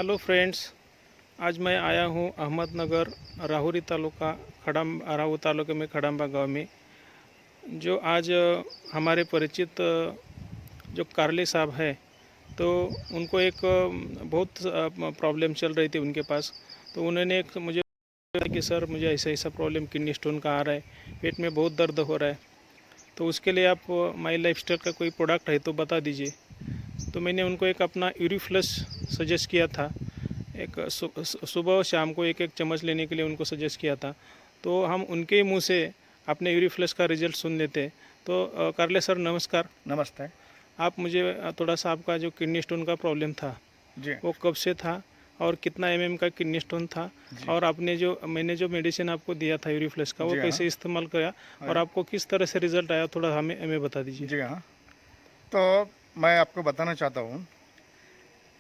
Hello friends. आज मैं आया हूँ अहमदनगर राहुरी तालुका राहू तालुके में खड़ाम्बा गांव में। जो आज हमारे परिचित जो कारले साहब है, तो उनको एक बहुत प्रॉब्लम चल रही थी उनके पास। तो उन्होंने एक मुझे बताया कि सर मुझे ऐसा ऐसा प्रॉब्लम किडनी स्टोन का आ रहा है, पेट में बहुत दर्द हो रहा है, तो उसके लिए आप माई लाइफस्टाइल का कोई प्रोडक्ट है तो बता दीजिए। तो मैंने उनको एक अपना यूरीफ्लस सजेस्ट किया था। एक सुबह और शाम को एक एक चम्मच लेने के लिए उनको सजेस्ट किया था। तो हम उनके ही मुंह से अपने यूरीफ्लस का रिजल्ट सुन लेते। तो कारले सर नमस्कार। नमस्ते आप मुझे थोड़ा सा आपका जो किडनी स्टोन का प्रॉब्लम था जी। वो कब से था और कितना का किडनी स्टोन था, जी और आपने जो मैंने जो मेडिसिन आपको दिया था यूरीफ्लस का वो जी हाँ। कैसे इस्तेमाल किया और हाँ आपको किस तरह से रिजल्ट आया, थोड़ा हमें हमें बता दीजिए। जी हाँ। तो मैं आपको बताना चाहता हूँ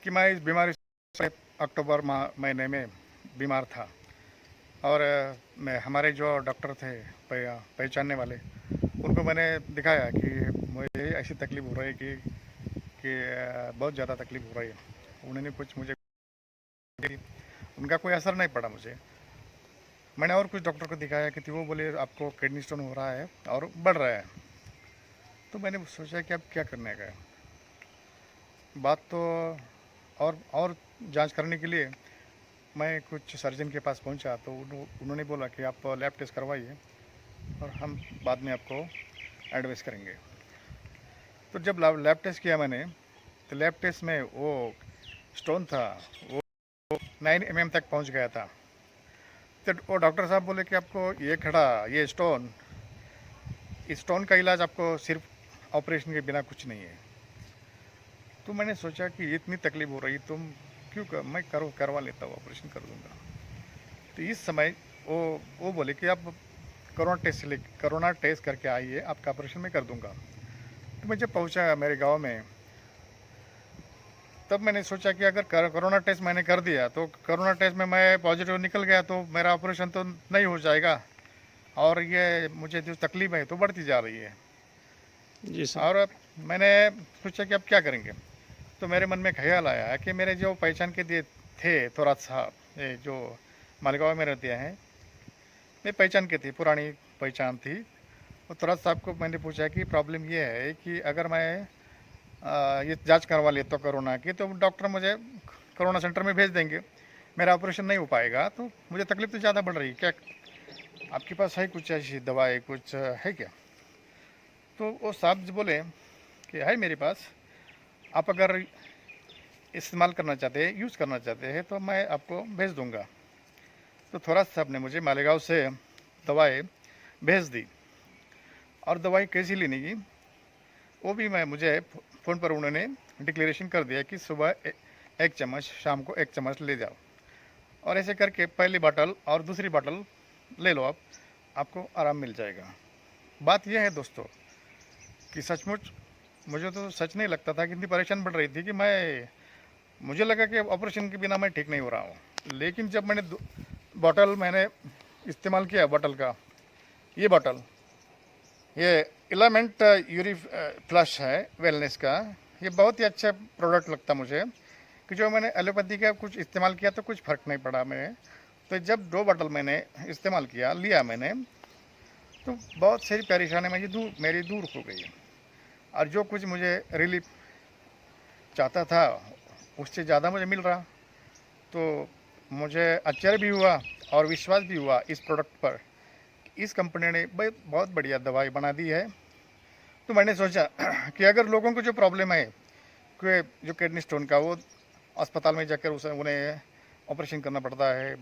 कि मैं इस बीमारी से अक्टूबर महीने में बीमार था। और मैं हमारे जो डॉक्टर थे पहचानने वाले, उनको मैंने दिखाया कि मुझे ऐसी तकलीफ़ हो रही है कि बहुत ज़्यादा तकलीफ़ हो रही है। उन्होंने कुछ मुझे, उनका कोई असर नहीं पड़ा मुझे। मैंने और कुछ डॉक्टर को दिखाया कि वो बोले आपको किडनी स्टोन हो रहा है और बढ़ रहा है। तो मैंने सोचा कि अब क्या करने का है। बात तो और जांच करने के लिए मैं कुछ सर्जन के पास पहुंचा, तो उन्होंने बोला कि आप लैब टेस्ट करवाइए और हम बाद में आपको एडवाइस करेंगे। तो जब लैब टेस्ट किया मैंने, तो लैब टेस्ट में वो स्टोन था, वो 9 mm तक पहुंच गया था। तो वो डॉक्टर साहब बोले कि आपको ये स्टोन का इलाज आपको सिर्फ ऑपरेशन के बिना कुछ नहीं है। तो मैंने सोचा कि इतनी तकलीफ हो रही, तुम मैं करवा लेता हूँ, ऑपरेशन कर दूंगा। तो इस समय वो बोले कि आप कोरोना टेस्ट करके आइए, आपका ऑपरेशन मैं कर दूंगा। तो मैं जब पहुंचा मेरे गांव में, तब मैंने सोचा कि अगर कोरोना टेस्ट मैंने कर दिया तो कोरोना टेस्ट में मैं पॉजिटिव निकल गया तो मेरा ऑपरेशन तो नहीं हो जाएगा, और ये मुझे जो तकलीफ है तो बढ़ती जा रही है। जी सर। और मैंने सोचा कि अब क्या करेंगे। तो मेरे मन में ख्याल आया कि मेरे जो पहचान के दिए थे थोरात साहब, ये जो मालगांव में रहते हैं, मैं पहचान के थी, पुरानी पहचान थी। और थोरात साहब को मैंने पूछा कि प्रॉब्लम ये है कि अगर मैं ये जांच करवा लेता तो कोरोना की, तो डॉक्टर मुझे कोरोना सेंटर में भेज देंगे, मेरा ऑपरेशन नहीं हो पाएगा, तो मुझे तकलीफ तो ज़्यादा बढ़ रही है। क्या आपके पास है कुछ ऐसी दवाई, कुछ है क्या? तो वो साहब बोले कि है मेरे पास, आप अगर इस्तेमाल करना चाहते हैं, यूज़ करना चाहते हैं, तो मैं आपको भेज दूंगा। तो थोड़ा साहब ने मुझे मालेगांव से दवाई भेज दी। और दवाई कैसी लेने की वो भी मुझे फ़ोन पर उन्होंने डिक्लेरेशन कर दिया कि सुबह एक चम्मच, शाम को 1 चम्मच ले जाओ, और ऐसे करके पहली बोतल और दूसरी बोतल ले लो, आपको आराम मिल जाएगा। बात यह है दोस्तों कि सचमुच मुझे तो सच नहीं लगता था कि इतनी परेशान बढ़ रही थी कि मुझे लगा कि ऑपरेशन के बिना मैं ठीक नहीं हो रहा हूँ। लेकिन जब मैंने इस्तेमाल किया बॉटल का, ये इलामेंट यूरी फ्लश है वेलनेस का, ये बहुत ही अच्छा प्रोडक्ट लगता मुझे। कि जो मैंने एलोपैथी का कुछ इस्तेमाल किया तो कुछ फ़र्क नहीं पड़ा मेरे। तो जब 2 बोतल मैंने इस्तेमाल लिया मैंने, तो बहुत सारी परेशानी मेरी दूर हो गई, और जो कुछ मुझे रिलीफ चाहता था उससे ज़्यादा मुझे मिल रहा। तो मुझे आश्चर्य भी हुआ और विश्वास भी हुआ इस प्रोडक्ट पर। इस कंपनी ने बहुत बढ़िया दवाई बना दी है। तो मैंने सोचा कि अगर लोगों को जो प्रॉब्लम है कि जो किडनी स्टोन का, वो अस्पताल में जाकर उन्हें ऑपरेशन करना पड़ता है,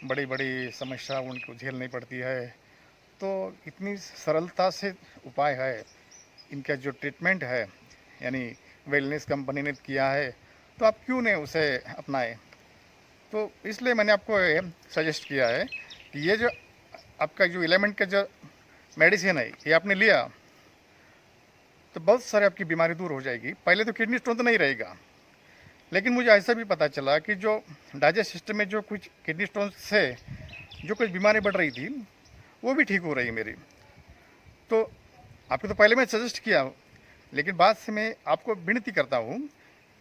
बड़ी बड़ी समस्या उनको झेलनी पड़ती है, तो इतनी सरलता से उपाय है, इनका जो ट्रीटमेंट है, यानी वेलनेस कंपनी ने किया है, तो आप क्यों नहीं उसे अपनाएं। तो इसलिए मैंने आपको ये सजेस्ट किया है कि ये जो आपका जो एलिमेंट का जो मेडिसिन है, ये आपने लिया तो बहुत सारे आपकी बीमारी दूर हो जाएगी। पहले तो किडनी स्टोन तो नहीं रहेगा, लेकिन मुझे ऐसा भी पता चला कि जो डाइजेस्ट सिस्टम में जो कुछ किडनी स्टोन से जो कुछ बीमारी बढ़ रही थी वो भी ठीक हो रही है मेरी। तो आपको तो पहले मैं सजेस्ट किया, लेकिन बाद से मैं आपको विनती करता हूँ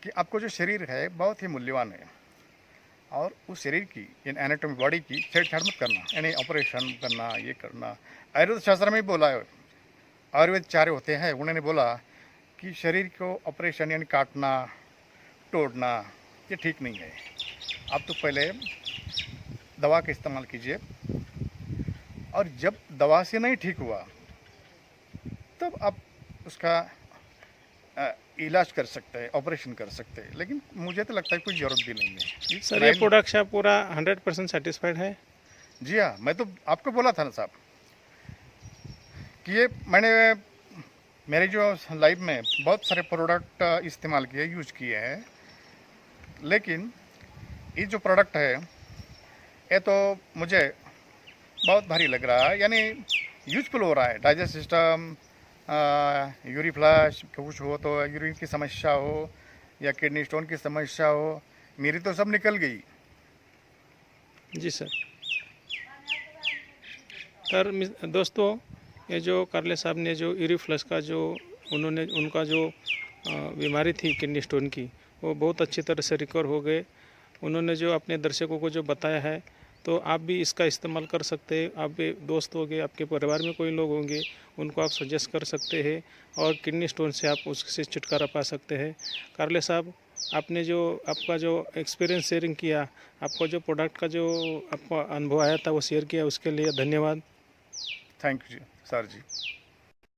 कि आपको जो शरीर है बहुत ही मूल्यवान है, और उस शरीर की यानी एनाटॉमी बॉडी की छेड़छाड़ मत करना, यानी ऑपरेशन करना, ये करना। आयुर्वेद शास्त्र में भी बोला है, आयुर्वेद चार्य होते हैं, उन्होंने बोला कि शरीर को ऑपरेशन यानी काटना, तोड़ना, ये ठीक नहीं है। आप तो पहले दवा का इस्तेमाल कीजिए, और जब दवा से नहीं ठीक हुआ तब आप उसका इलाज कर सकते हैं, ऑपरेशन कर सकते हैं। लेकिन मुझे तो लगता है कोई ज़रूरत भी नहीं है। सर ये प्रोडक्ट से आप पूरा 100% सेटिस्फाइड है? जी हाँ, मैं तो आपको बोला था ना साहब कि ये मैंने मेरे जो लाइफ में बहुत सारे प्रोडक्ट इस्तेमाल किए, यूज किए हैं, लेकिन ये जो प्रोडक्ट है ये तो मुझे बहुत भारी लग रहा है, यानी यूजफुल हो रहा है। डाइजेस्ट सिस्टम, यूरी फ्लश कुछ हो तो, यूरिन की समस्या हो या किडनी स्टोन की समस्या हो, मेरी तो सब निकल गई। जी सर। सर दोस्तों, ये जो कार्ले साहब ने जो यूरी फ्लश का जो उनका जो बीमारी थी किडनी स्टोन की, वो बहुत अच्छी तरह से रिकवर हो गए। उन्होंने जो अपने दर्शकों को जो बताया है, तो आप भी इसका इस्तेमाल कर सकते हैं। आप भी दोस्त होंगे, आपके परिवार में कोई लोग होंगे, उनको आप सजेस्ट कर सकते हैं और किडनी स्टोन से आप उससे छुटकारा पा सकते हैं। कार्ले साहब, आपने जो आपका जो एक्सपीरियंस शेयरिंग किया, आपको जो प्रोडक्ट का जो आपको अनुभव आया था वो शेयर किया, उसके लिए धन्यवाद। थैंक यू जी सर जी।